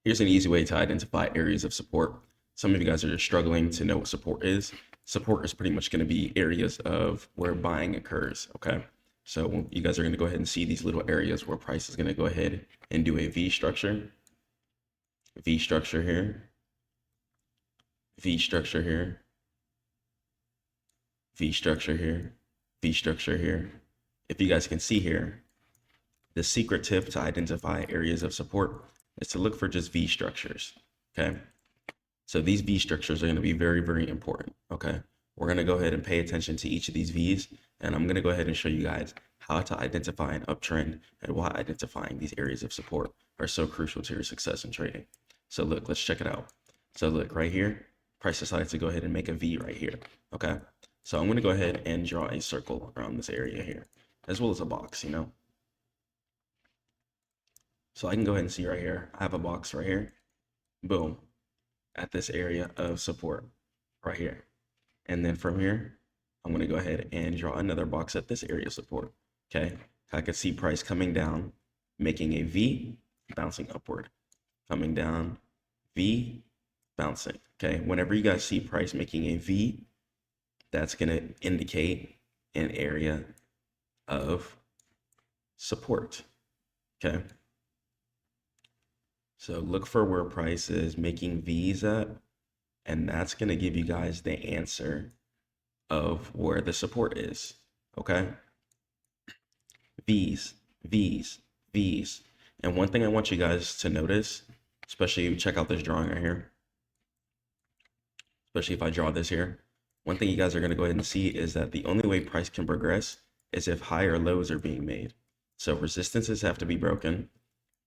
Here's an easy way to identify areas of support. Some of you guys are struggling to know what support is. Support is pretty much going to be areas of where buying occurs, okay? So you guys are going to go ahead and see these little areas where price is going to go ahead and do a V structure here, V structure here, V structure here, V structure here. If you guys can see here, the secret tip to identify areas of support is to look for just V structures, okay? So these V structures are going to be very, very important, okay? We're going to go ahead and pay attention to each of these V's, and I'm going to go ahead and show you guys how to identify an uptrend and why identifying these areas of support are so crucial to your success in trading. So look, let's check it out. So look right here, price decided to go ahead and make a V right here, okay? So I'm going to go ahead and draw a circle around this area here, as well as a box, you know? So I can go ahead and see right here, I have a box right here, boom, at this area of support right here. And then from here, I'm going to go ahead and draw another box at this area of support. Okay. I could see price coming down, making a V, bouncing upward, coming down, V, bouncing. Okay. Whenever you guys see price making a V, that's going to indicate an area of support. Okay. So look for where price is making V's at, and that's going to give you guys the answer of where the support is, okay? V's, V's, V's. And one thing I want you guys to notice, especially check out this drawing right here, especially if I draw this here, one thing you guys are going to go ahead and see is that the only way price can progress is if higher lows are being made. So resistances have to be broken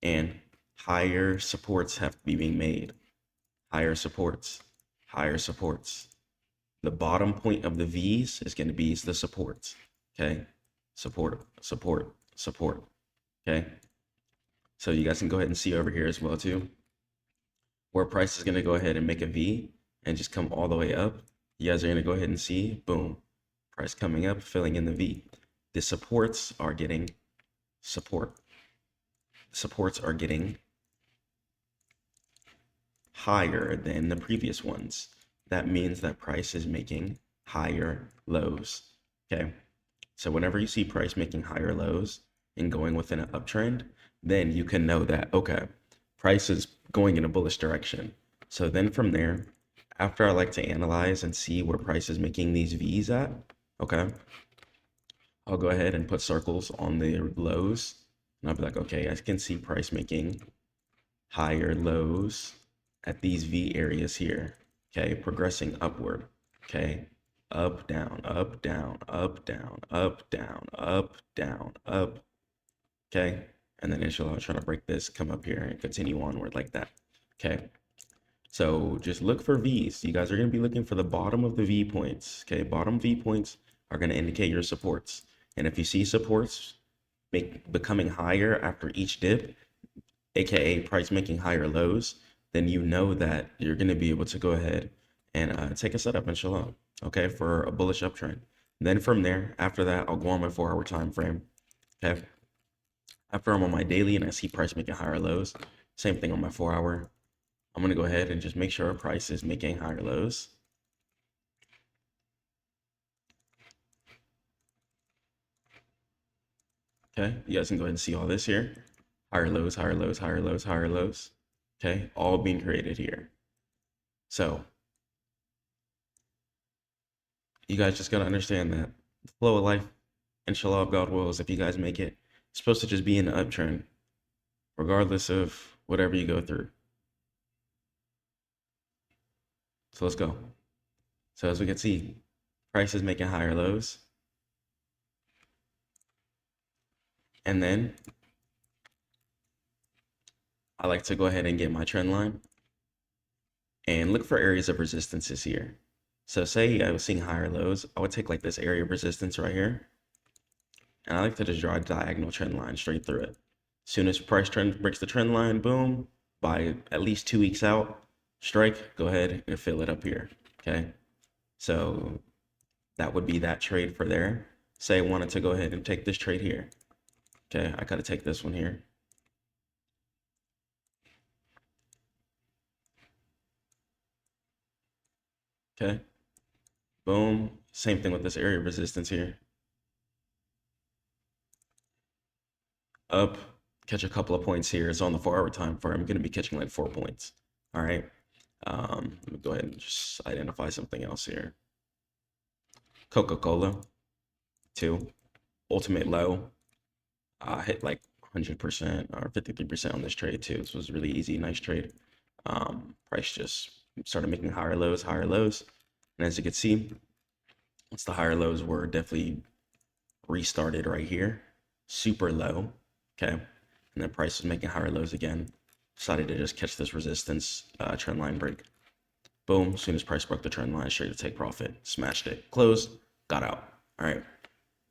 and higher supports have to be being made. Higher supports, higher supports. The bottom point of the V's is going to be the supports, okay? Support, support, support, okay? So you guys can go ahead and see over here as well too, where price is going to go ahead and make a V and just come all the way up. You guys are going to go ahead and see, boom, price coming up, filling in the V. The supports are getting support. Supports are getting higher than the previous ones. That means that price is making higher lows, okay? So whenever you see price making higher lows and going within an uptrend, then you can know that, okay, price is going in a bullish direction. So then from there, after I like to analyze and see where price is making these V's at, okay, I'll go ahead and put circles on the lows, and I'll be like, okay, I can see price making higher lows at these V areas here, okay, progressing upward, okay, up, down, up, down, up, down, up, down, up, down, up, okay, and then inshallah, I'm trying to break this, come up here and continue onward like that, okay. So just look for V's. You guys are going to be looking for the bottom of the V points, okay. Bottom V points are going to indicate your supports, and if you see supports becoming higher after each dip, aka price making higher lows, then you know that you're going to be able to go ahead and take a setup, inshallah, okay, for a bullish uptrend. Then from there, after that, I'll go on my 4-hour time frame, okay. After I'm on my daily and I see price making higher lows, same thing on my 4-hour. I'm going to go ahead and just make sure our price is making higher lows. Okay, you guys can go ahead and see all this here. Higher lows, higher lows, higher lows, higher lows. Okay, all being created here. So you guys just got to understand that the flow of life, inshallah, God wills, if you guys make it, it's supposed to just be an uptrend, regardless of whatever you go through. So let's go. So as we can see, price is making higher lows. And then I like to go ahead and get my trend line and look for areas of resistances here. So say I was seeing higher lows, I would take like this area of resistance right here. And I like to just draw a diagonal trend line straight through it. As soon as price trend breaks the trend line, boom, by at least 2 weeks out, strike, go ahead and fill it up here, okay? So that would be that trade for there. Say I wanted to go ahead and take this trade here. Okay, I gotta take this one here. Okay. Boom. Same thing with this area of resistance here. Up, catch a couple of points here. It's on the 4-hour time frame. I'm going to be catching like 4 points. All right. Let me go ahead and just identify something else here. Coca-Cola, 2. Ultimate low. Hit like 100% or 53% on this trade too. This was really easy, nice trade. Price just started making higher lows. And as you can see, once the higher lows were definitely restarted right here, super low, okay? And then price was making higher lows again. Decided to just catch this resistance trend line break. Boom, as soon as price broke the trend line, straight to take profit, smashed it, closed, got out. All right.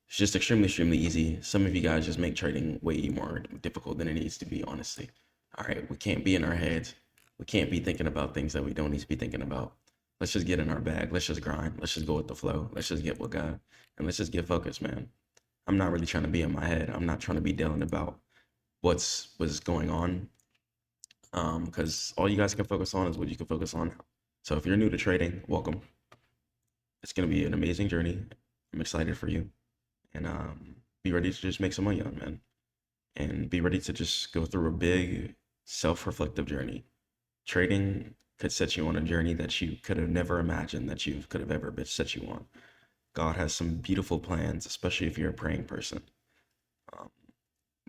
It's just extremely easy. Some of you guys just make trading way more difficult than it needs to be, honestly. All right, we can't be in our heads. We can't be thinking about things that we don't need to be thinking about. Let's just get in our bag. Let's just grind. Let's just go with the flow. Let's just get what God, and let's just get focused, man. I'm not really trying to be in my head. I'm not trying to be dealing about what's going on. Because all you guys can focus on is what you can focus on. So if you're new to trading, welcome. It's gonna be an amazing journey. I'm excited for you. And be ready to just make some money on, man. And be ready to just go through a big self-reflective journey. Trading could set you on a journey that you could have never imagined that you could have ever been set you on. God has some beautiful plans, especially if you're a praying person.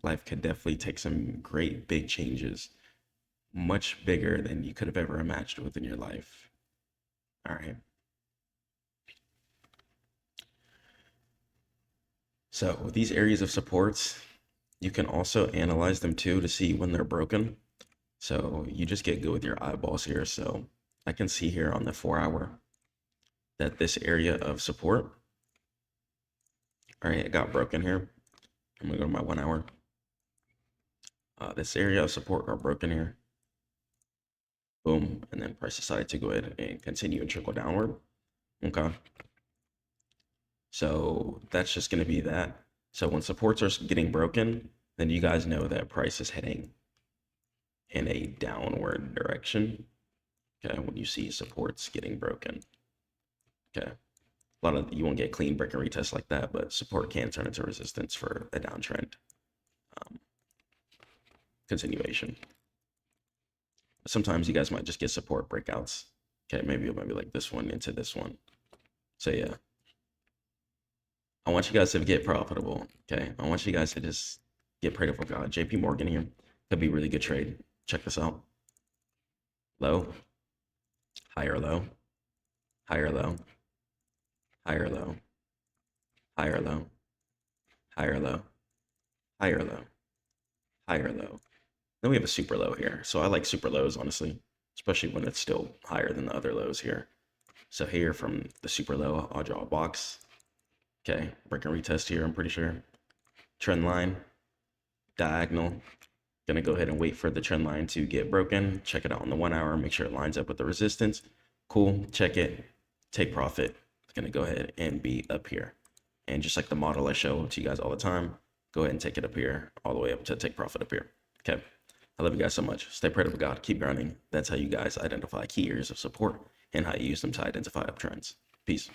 Life could definitely take some great big changes, much bigger than you could have ever imagined within your life. All right. So with these areas of supports, you can also analyze them too to see when they're broken. So you just get good with your eyeballs here. So I can see here on the 4-hour that this area of support, all right, it got broken here. I'm gonna go to my 1-hour. This area of support got broken here. Boom, and then price decided to go ahead and continue and trickle downward. Okay. So that's just going to be that. So when supports are getting broken, then you guys know that price is heading in a downward direction. Okay, when you see supports getting broken. Okay, a lot of you won't get clean break and retest like that, but support can turn into resistance for a downtrend continuation. Sometimes you guys might just get support breakouts. Okay, maybe it might be like this one into this one. So yeah, I want you guys to get profitable. Okay, I want you guys to just get prayed for God. JP Morgan here could be a really good trade. Check this out. Low, higher low, higher low, higher low, higher low, higher low, higher low, higher low. Then we have a super low here. So I like super lows, honestly, especially when it's still higher than the other lows here. So here from the super low, I'll draw a box. Okay, break and retest here, I'm pretty sure. Trend line, diagonal. Gonna go ahead and wait for the trend line to get broken. Check it out on the 1-hour, make sure it lines up with the resistance. Cool, check it, take profit. It's gonna go ahead and be up here. And just like the model I show to you guys all the time, go ahead and take it up here, all the way up to take profit up here. Okay, I love you guys so much. Stay prayed up with God, keep grinding. That's how you guys identify key areas of support and how you use them to identify uptrends. Peace.